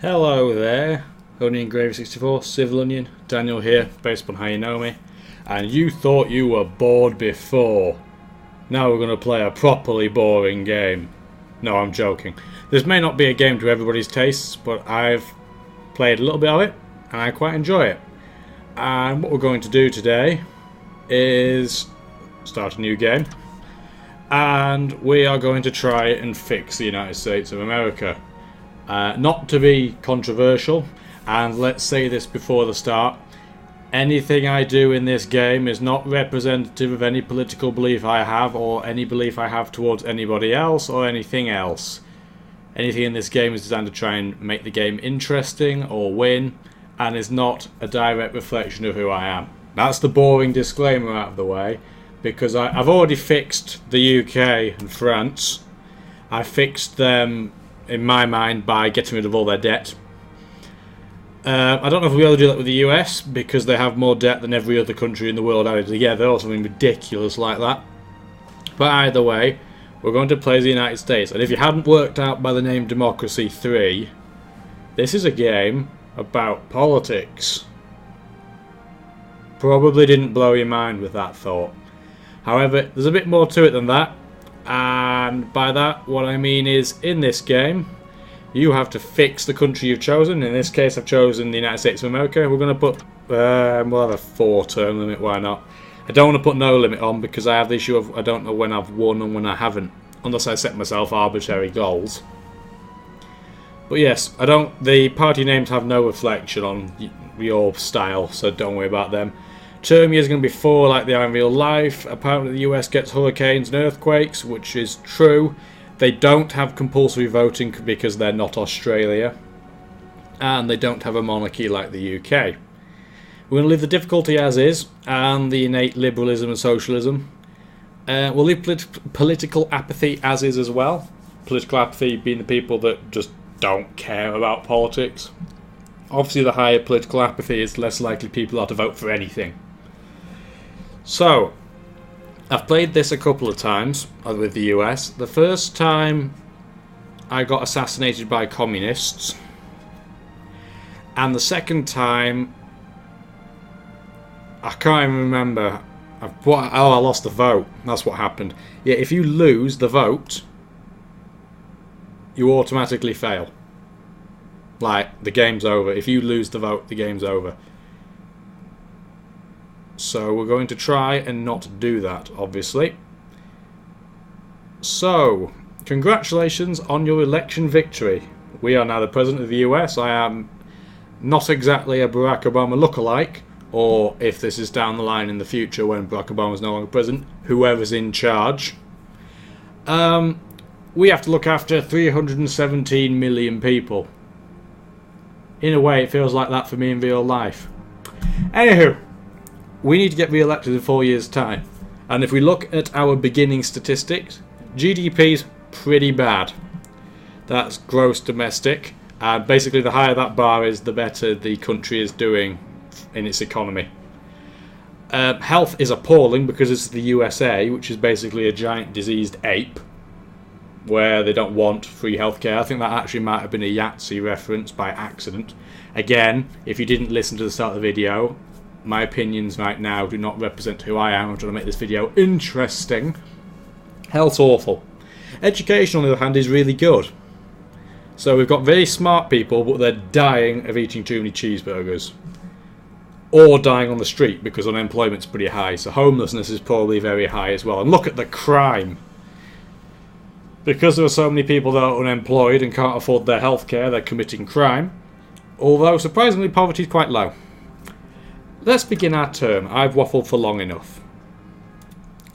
Hello there, Onion Gravy 64, CivilOnion, Daniel here, based on how you know me. And you thought you were bored before. Now we're going to play a properly boring game. No, I'm joking. This may not be a game to everybody's tastes, but I've played a little bit of it, and I quite enjoy it. And what we're going to do today is start a new game. And we are going to try and fix the United States of America. Not to be controversial, and let's say this before the start, anything I do in this game is not representative of any political belief I have or any belief I have towards anybody else or anything else. Anything in this game is designed to try and make the game interesting or win, and is not a direct reflection of who I am. That's the boring disclaimer out of the way, because I've already fixed the UK and France. I fixed them in my mind by getting rid of all their debt. I don't know if we'll be able to do that with the US because they have more debt than every other country in the world added together or something ridiculous like that. But either way, we're going to play the United States. And if you hadn't worked out by the name Democracy 3, this is a game about politics. Probably didn't blow your mind with that thought. However, there's a bit more to it than that. And by that, what I mean is, in this game, you have to fix the country you've chosen. In this case, I've chosen the United States of America. We're going to put, we'll have a 4-term limit, why not? I don't want to put no limit on because I have the issue of I don't know when I've won and when I haven't, unless I set myself arbitrary goals. But yes, the party names have no reflection on your style, so don't worry about them. Term years are going to be 4 like they are in real life. Apparently the US gets hurricanes and earthquakes, which is true. They don't have compulsory voting because they're not Australia. And they don't have a monarchy like the UK. We're going to leave the difficulty as is, and the innate liberalism and socialism. We'll leave political apathy as is as well. Political apathy being the people that just don't care about politics. Obviously the higher political apathy is less likely people are to vote for anything. So, I've played this a couple of times with the US. The first time I got assassinated by communists. And the second time, I can't even remember. I lost the vote. That's what happened. Yeah, if you lose the vote, you automatically fail. Like, the game's over. If you lose the vote, the game's over. So we're going to try and not do that, obviously. So, congratulations on your election victory. We are now the President of the US. I am not exactly a Barack Obama lookalike, or if this is down the line in the future when Barack Obama is no longer president, whoever's in charge. We have to look after 317 million people. In a way, it feels like that for me in real life. Anywho, we need to get re-elected in 4 years' time. And if we look at our beginning statistics, GDP's pretty bad. That's gross domestic. And basically, the higher that bar is, the better the country is doing in its economy. Health is appalling because it's the USA, which is basically a giant diseased ape, where they don't want free healthcare. I think that actually might have been a Yahtzee reference by accident. Again, if you didn't listen to the start of the video, my opinions right now do not represent who I am. I'm trying to make this video interesting. Health's awful. Education, on the other hand, is really good. So we've got very smart people, but they're dying of eating too many cheeseburgers. Or dying on the street because unemployment's pretty high. So homelessness is probably very high as well. And look at the crime. Because there are so many people that are unemployed and can't afford their healthcare, they're committing crime. Although, surprisingly, poverty is quite low. Let's begin our term. I've waffled for long enough.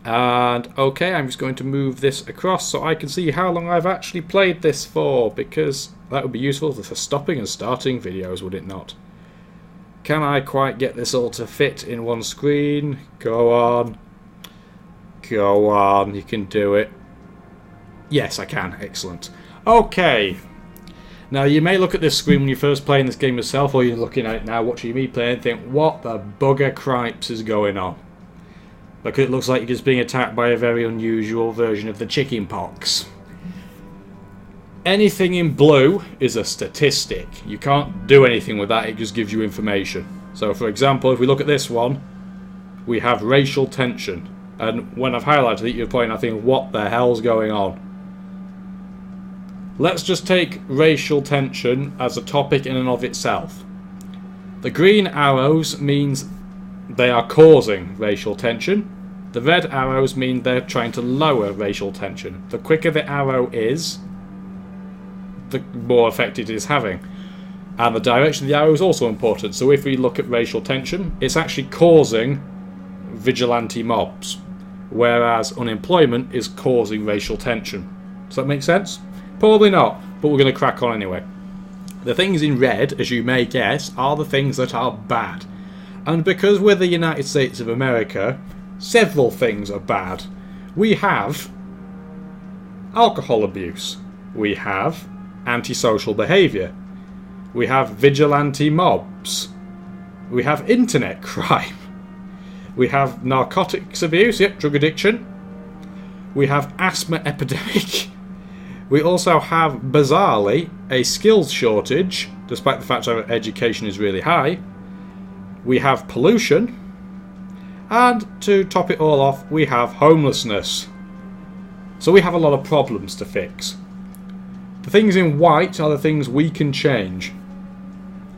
And, okay, I'm just going to move this across so I can see how long I've actually played this for, because that would be useful for stopping and starting videos, would it not? Can I quite get this all to fit in one screen? Go on. Go on, you can do it. Yes, I can. Excellent. Okay. Now, you may look at this screen when you're first playing this game yourself, or you're looking at it now watching me play and think, what the bugger cripes is going on? Because it looks like you're just being attacked by a very unusual version of the chicken pox. anything in blue is a statistic. You can't do anything with that, it just gives you information. So for example, if we look at this one, we have racial tension. And when I've highlighted it, you're probably not thinking, what the hell's going on? Let's just take racial tension as a topic in and of itself. The green arrows means they are causing racial tension. The red arrows mean they're trying to lower racial tension. The quicker the arrow is, the more effect it is having. And the direction of the arrow is also important. So if we look at racial tension, it's actually causing vigilante mobs, whereas unemployment is causing racial tension. Does that make sense? Probably not, but we're going to crack on anyway. The things in red, as you may guess, are the things that are bad. And because we're the United States of America, several things are bad. We have alcohol abuse. We have antisocial behaviour. We have vigilante mobs. We have internet crime. We have narcotics abuse, yep, drug addiction. We have asthma epidemic. We also have, bizarrely, a skills shortage, despite the fact that our education is really high. We have pollution. And to top it all off, we have homelessness. So we have a lot of problems to fix. The things in white are the things we can change.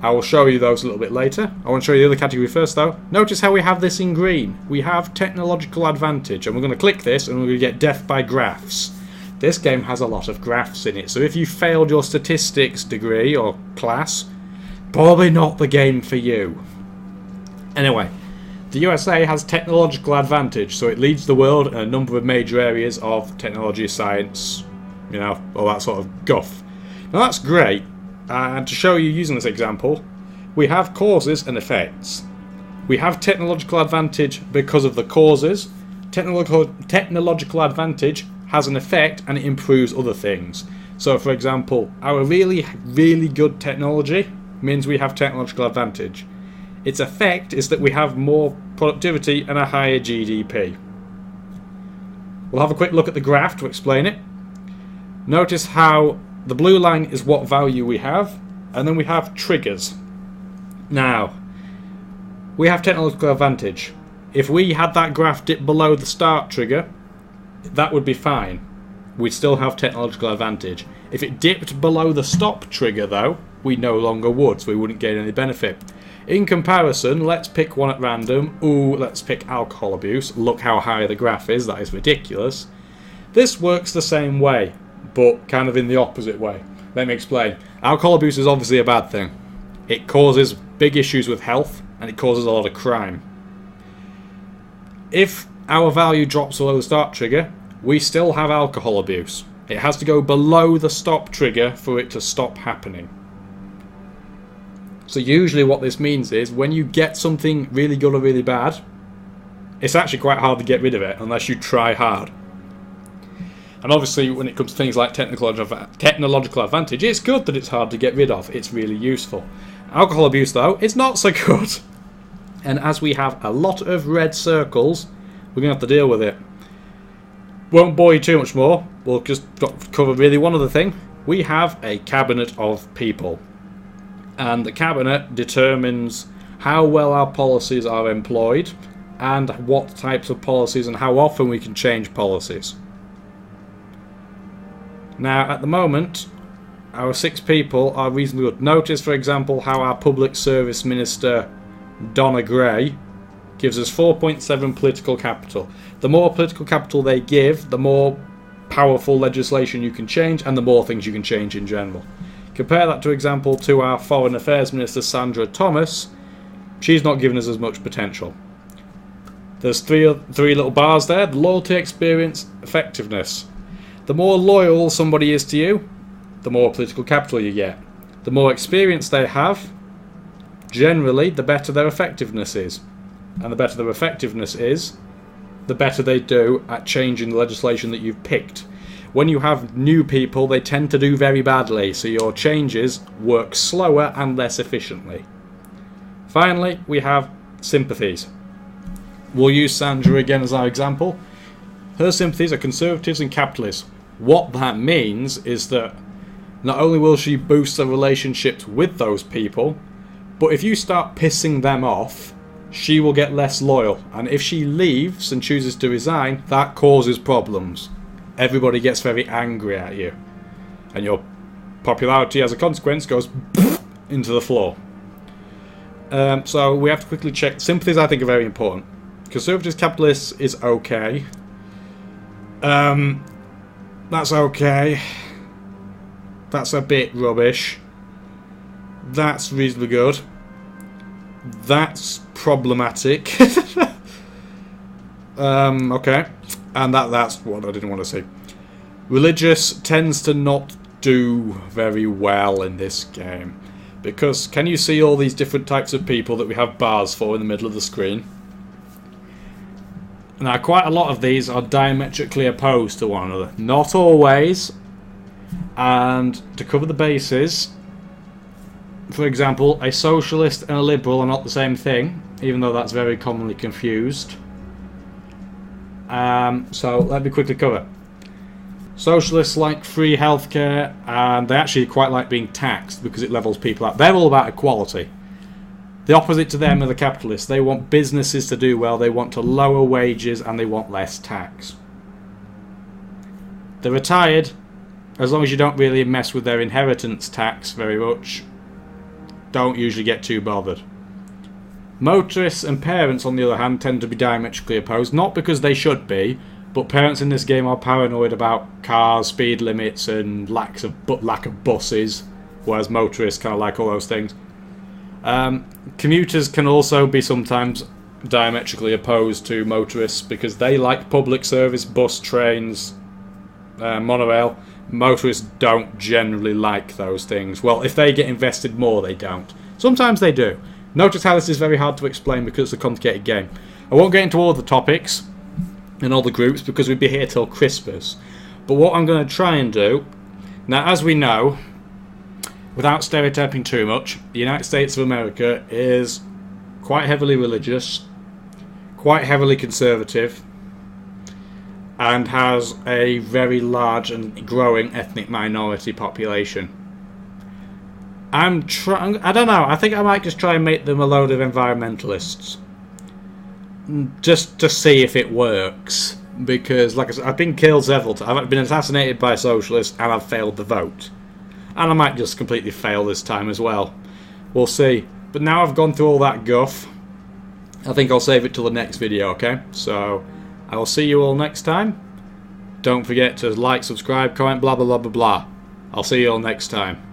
I will show you those a little bit later. I want to show you the other category first though. Notice how we have this in green. We have technological advantage, and we're going to click this and we're going to get death by graphs. This game has a lot of graphs in it, so if you failed your statistics degree or class, probably not the game for you. Anyway, the USA has technological advantage, so it leads the world in a number of major areas of technology, science, you know, all that sort of guff. Now that's great, and to show you using this example, we have causes and effects. We have technological advantage because of the causes. Technological advantage has an effect and it improves other things. So for example, our really, really good technology means we have technological advantage. Its effect is that we have more productivity and a higher GDP. We'll have a quick look at the graph to explain it. Notice how the blue line is what value we have, and then we have triggers. Now, we have technological advantage. If we had that graph dip below the start trigger, that would be fine. We'd still have technological advantage. If it dipped below the stop trigger though, we no longer would, so we wouldn't gain any benefit. In comparison, let's pick one at random. Ooh, let's pick alcohol abuse. Look how high the graph is, that is ridiculous. This works the same way, but kind of in the opposite way. Let me explain. Alcohol abuse is obviously a bad thing. It causes big issues with health, and it causes a lot of crime. If our value drops below the start trigger, we still have alcohol abuse. It has to go below the stop trigger for it to stop happening. So usually what this means is when you get something really good or really bad, it's actually quite hard to get rid of it unless you try hard. And obviously when it comes to things like technological advantage, it's good that it's hard to get rid of. It's really useful. Alcohol abuse though, it's not so good. And as we have a lot of red circles, we're going to have to deal with it. Won't bore you too much more. We'll just cover really one other thing. We have a cabinet of people. And the cabinet determines how well our policies are employed and what types of policies and how often we can change policies. Now, at the moment, our 6 people are reasonably good. Notice, for example, how our Public Service Minister, Donna Gray, gives us 4.7 political capital. The more political capital they give, the more powerful legislation you can change and the more things you can change in general. Compare that, for example, to our Foreign Affairs Minister, Sandra Thomas. She's not given us as much potential. There's three little bars there. Loyalty, experience, effectiveness. The more loyal somebody is to you, the more political capital you get. The more experience they have, generally, the better their effectiveness is. And the better their effectiveness is, the better they do at changing the legislation that you've picked. When you have new people, they tend to do very badly, so your changes work slower and less efficiently. Finally, we have sympathies. We'll use Sandra again as our example. Her sympathies are conservatives and capitalists. What that means is that not only will she boost the relationships with those people, but if you start pissing them off, she will get less loyal. And if she leaves and chooses to resign, that causes problems. Everybody gets very angry at you. And your popularity as a consequence goes into the floor. So we have to quickly check. Sympathies, I think, are very important. Conservative capitalists is okay. That's okay. That's a bit rubbish. That's reasonably good. That's problematic. Okay. And that's what I didn't want to say. Religious tends to not do very well in this game. Because can you see all these different types of people that we have bars for in the middle of the screen? Now, quite a lot of these are diametrically opposed to one another. Not always. And to cover the bases, for example, a socialist and a liberal are not the same thing, even though that's very commonly confused. So let me quickly cover. Socialists like free healthcare, and they actually quite like being taxed because it levels people out. They're all about equality. The opposite to them are the capitalists. They want businesses to do well, they want to lower wages, and they want less tax. The retired, as long as you don't really mess with their inheritance tax very much, don't usually get too bothered. Motorists and parents, on the other hand, tend to be diametrically opposed, not because they should be, but parents in this game are paranoid about cars, speed limits, and lack of buses, whereas motorists kind of like all those things. Commuters can also be sometimes diametrically opposed to motorists because they like public service, bus, trains, monorail. Motorists don't generally like those things. Well, if they get invested more, they don't. Sometimes they do. Notice how this is very hard to explain because it's a complicated game. I won't get into all the topics and all the groups because we'd be here till Christmas. But what I'm going to try and do, now as we know, without stereotyping too much, the United States of America is quite heavily religious, quite heavily conservative, and has a very large and growing ethnic minority population. I don't know, I think I might just try and make them a load of environmentalists. Just to see if it works. Because, like I said, I've been killed several times. I've been assassinated by socialists and I've failed the vote. And I might just completely fail this time as well. We'll see. But now I've gone through all that guff, I think I'll save it till the next video, okay? So, I will see you all next time. Don't forget to like, subscribe, comment, blah blah blah blah blah. I'll see you all next time.